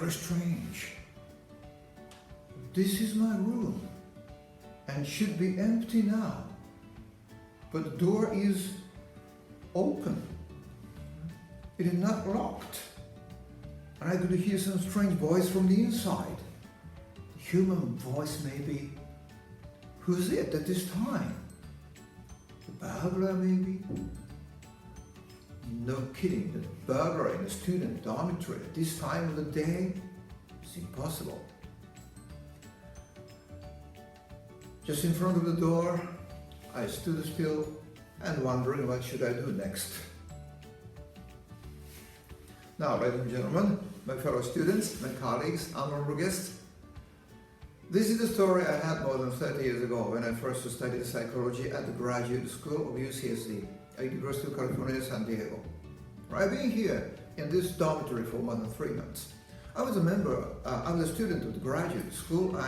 very strange. This is my room and should be empty now, but the door is open. It is not locked, and I could hear some strange voice from the inside. Human voice maybe. Who's it at this time? The burglar maybe? No kidding, the burglar in a student dormitory at this time of the day? It's impossible. Just in front of the door, I stood still and wondering what should I do next. Now, ladies and gentlemen, my fellow students, my colleagues, honorable guests, this is the story I had more than 30 years ago when I first studied psychology at the Graduate School of UCSD, at University of California, San Diego. I've been here in this dormitory for more than 3 months. I was a student of the graduate school.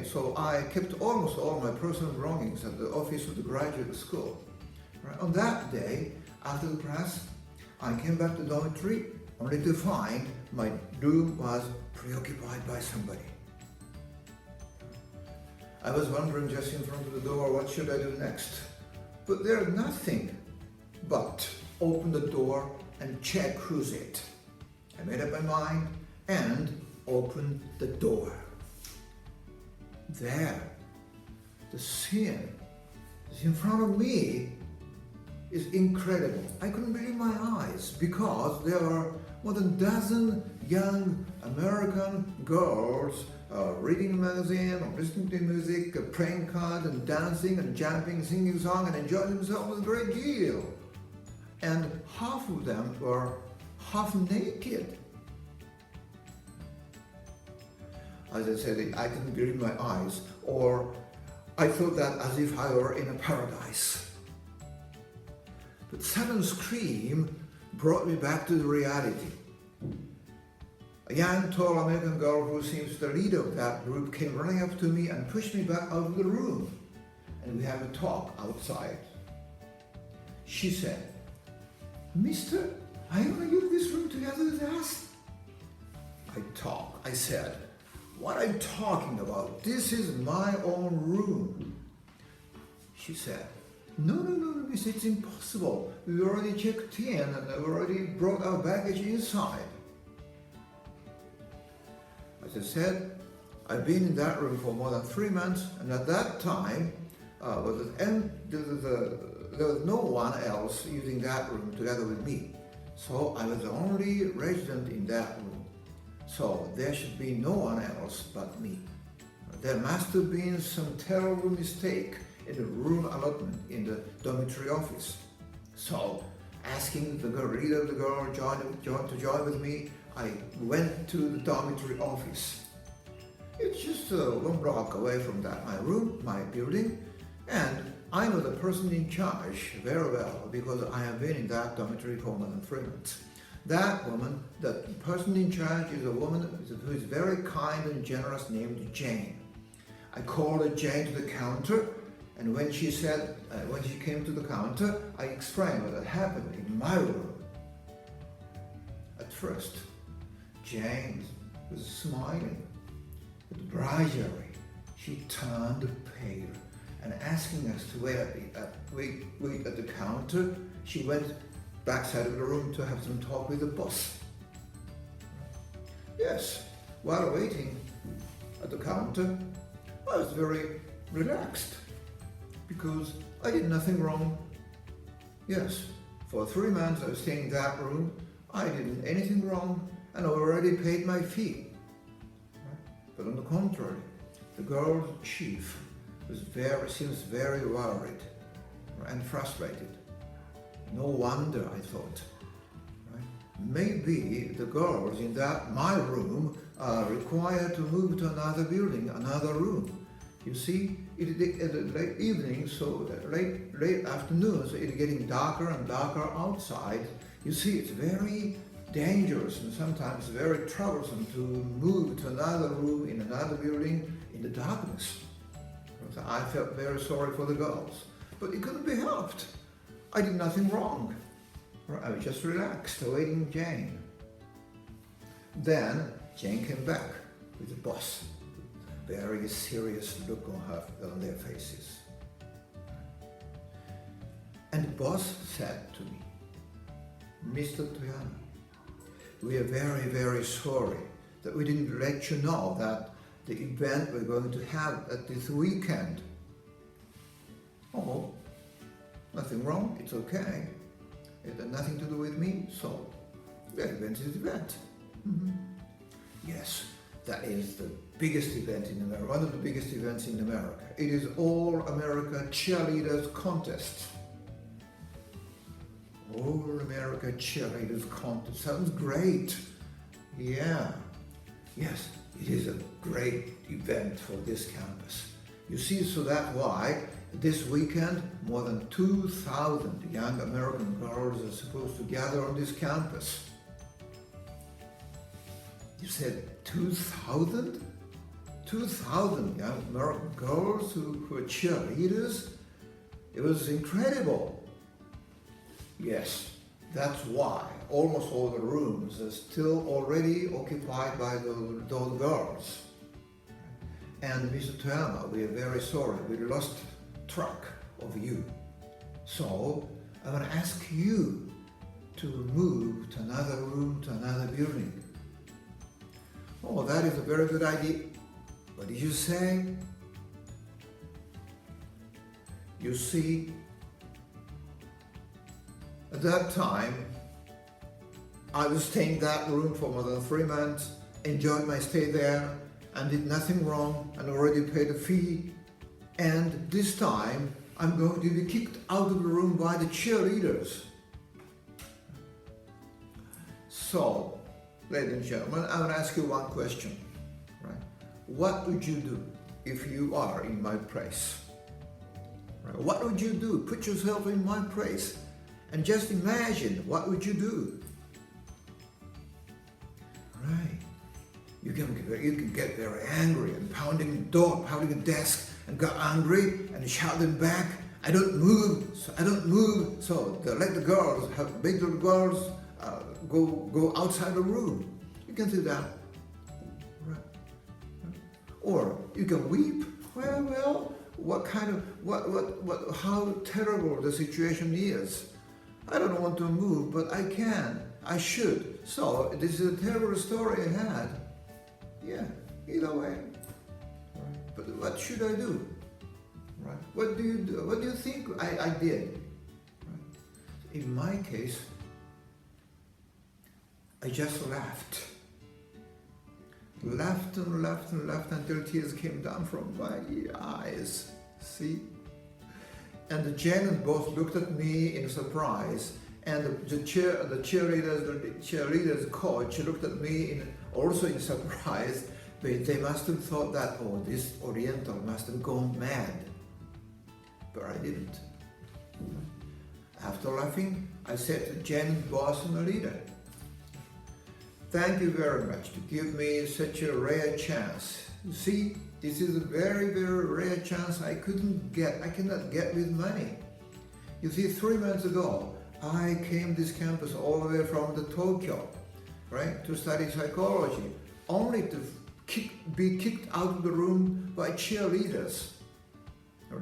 So I kept almost all my personal belongings at the office of the graduate school. On that day, after the class, I came back to the dormitory only to find my room was preoccupied by somebody. I was wondering just in front of the door, what should I do next? But there's nothing but open the door and check who's it. I made up my mind and opened the door. There, the scene is in front of me is incredible. I couldn't believe my eyes because there are more than a dozen young American girls reading a magazine or listening to music, playing cards and dancing and jumping, singing songs and enjoying themselves a great deal. And half of them were half naked. As I said, I couldn't believe my eyes, or I thought that as if I were in a paradise. But sudden scream brought me back to the reality. A young, tall American girl who seems the leader of that group came running up to me and pushed me back out of the room. And we had a talk outside. She said, "Mister, are you going to use this room together with us?" I said, "What are you talking about? This is my own room." She said, No, miss, it's impossible. We already checked in and we already brought our baggage inside." As I said, I've been in that room for more than 3 months, and at that time, there was no one else using that room together with me. So I was the only resident in that room. So there should be no one else but me. There must have been some terrible mistake in the room allotment in the dormitory office. So, asking the leader of the girl to join with me, I went to the dormitory office. It's just 1 block away from my room, my building, and I know the person in charge very well because I have been in that dormitory for more than 3 months. That woman, the person in charge, is a woman who is very kind and generous, named Jane. I called her Jane to the counter, and when she came to the counter, I explained what had happened in my room. At first, Jane was smiling, but gradually she turned pale, and asking us to wait at the counter, she went backside of the room to have some talk with the boss. Yes, while waiting at the counter, I was very relaxed because I did nothing wrong. Yes, for 3 months I was staying in that room, I didn't anything wrong, and I already paid my fee. But on the contrary, the girl's chief seems very worried and frustrated. No wonder, I thought. Maybe the girls in my room are required to move to another building, another room. You see, it late evening, so late afternoon, so it's getting darker and darker outside. You see, it's very dangerous and sometimes very troublesome to move to another room in another building in the darkness. So I felt very sorry for the girls, but it couldn't be helped. I did nothing wrong. I was just relaxed, awaiting Jane. Then Jane came back with the boss, with a very serious look on their faces. And the boss said to me, Mr. Toyama, we are very, very sorry that we didn't let you know that the event we're going to have at this weekend. Oh, nothing wrong, it's okay. It had nothing to do with me, so the event is the event. Mm-hmm. Yes, that is the biggest event in America, one of the biggest events in America. It is All America Cheerleaders Contest. All America Cheerleaders Contest. Sounds great. Yeah. Yes, it is a great event for this campus. You see, so that's why this weekend more than 2,000 young American girls are supposed to gather on this campus. You said 2,000? 2,000 young American girls who are cheerleaders? It was incredible. Yes, that's why almost all the rooms are still already occupied by those girls. And Mr. Toyama, we are very sorry, we lost track of you. So I want to ask you to move to another room, to another building. Oh, that is a very good idea. What did you say? You see, at that time, I was staying in that room for more than 3 months, enjoyed my stay there, and did nothing wrong, and already paid a fee. And this time, I'm going to be kicked out of the room by the cheerleaders. So, ladies and gentlemen, I want to ask you one question. Right? What would you do if you are in my place? Right? What would you do? Put yourself in my place and just imagine, what would you do? Right. You can get very angry and pounding the door, pounding the desk, and got angry and shouting back, I don't move, so they let the girls, make the girls go outside the room. You can do that. Right. Or you can weep. Well, how terrible the situation is. I don't want to move, but I can. I should. So this is a terrible story I had. Yeah, either way. Right. But what should I do? Right. What do you do? What do you think I did? Right. In my case, I just laughed. Laughed and laughed and laughed until tears came down from my eyes. See? And Jen and both looked at me in surprise, and the cheerleaders coach looked at me also in surprise. They must have thought that, oh, this Oriental must have gone mad. But I didn't. After laughing, I said to Jen, boss and the leader, thank you very much to give me such a rare chance. You see, this is a very, very rare chance I cannot get with money. You see, 3 months ago, I came to this campus all the way from Tokyo, right, to study psychology, only to be kicked out of the room by cheerleaders.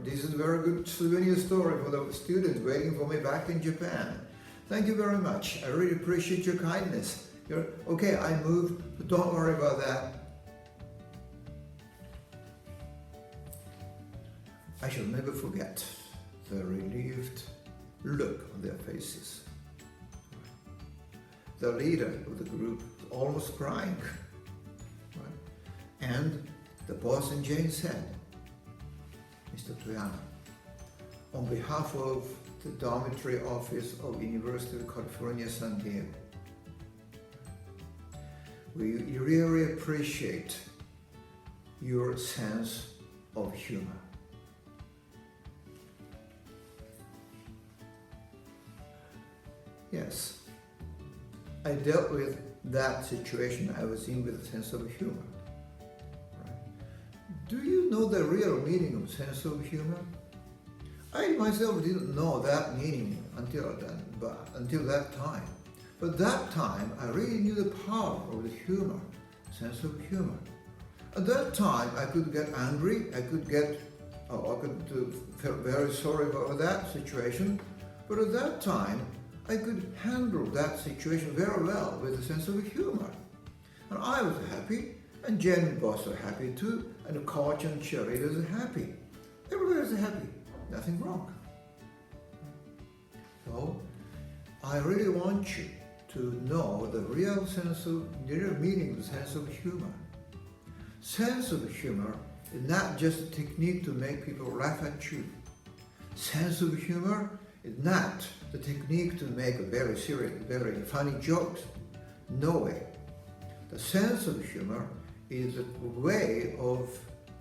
This is a very good souvenir story for the students waiting for me back in Japan. Thank you very much. I really appreciate your kindness. Okay, I moved, but don't worry about that. I shall never forget the relieved look on their faces. The leader of the group was almost crying. Right? And the boss and Jane said, Mr. Toyama, on behalf of the dormitory office of University of California, San Diego, we really appreciate your sense of humor. Yes, I dealt with that situation I was in with a sense of humor. Right? Do you know the real meaning of sense of humor? I myself didn't know that meaning until that time. But that time, I really knew the power of the humor. sense of humor. At that time, I could get angry, I could feel very sorry for that situation, but at that time, I could handle that situation very well with a sense of humor. And I was happy, and Jen was happy too, and the coach and cheerleaders are happy. Everybody is happy, nothing wrong. So, I really want you to know the real meaning of the sense of humor. Sense of humor is not just a technique to make people laugh at you. Sense of humor is not the technique to make a very serious, very funny jokes. No way. The sense of humor is a way of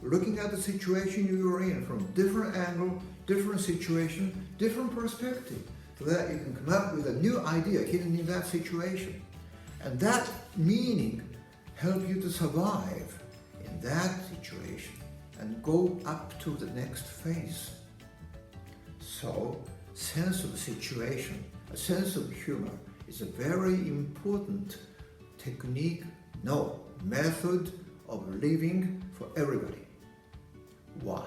looking at the situation you are in from different angle, different situation, different perspective, so that you can come up with a new idea hidden in that situation. And that meaning helps you to survive in that situation and go up to the next phase. So, sense of situation, a sense of humor is a very important technique, method of living for everybody. Why?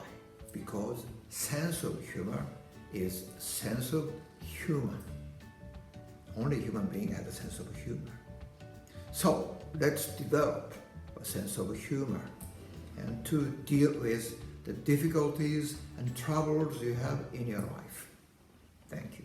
Because sense of humor is sense of human. Only human being has a sense of humor. So let's develop a sense of humor and to deal with the difficulties and troubles you have in your life. Thank you.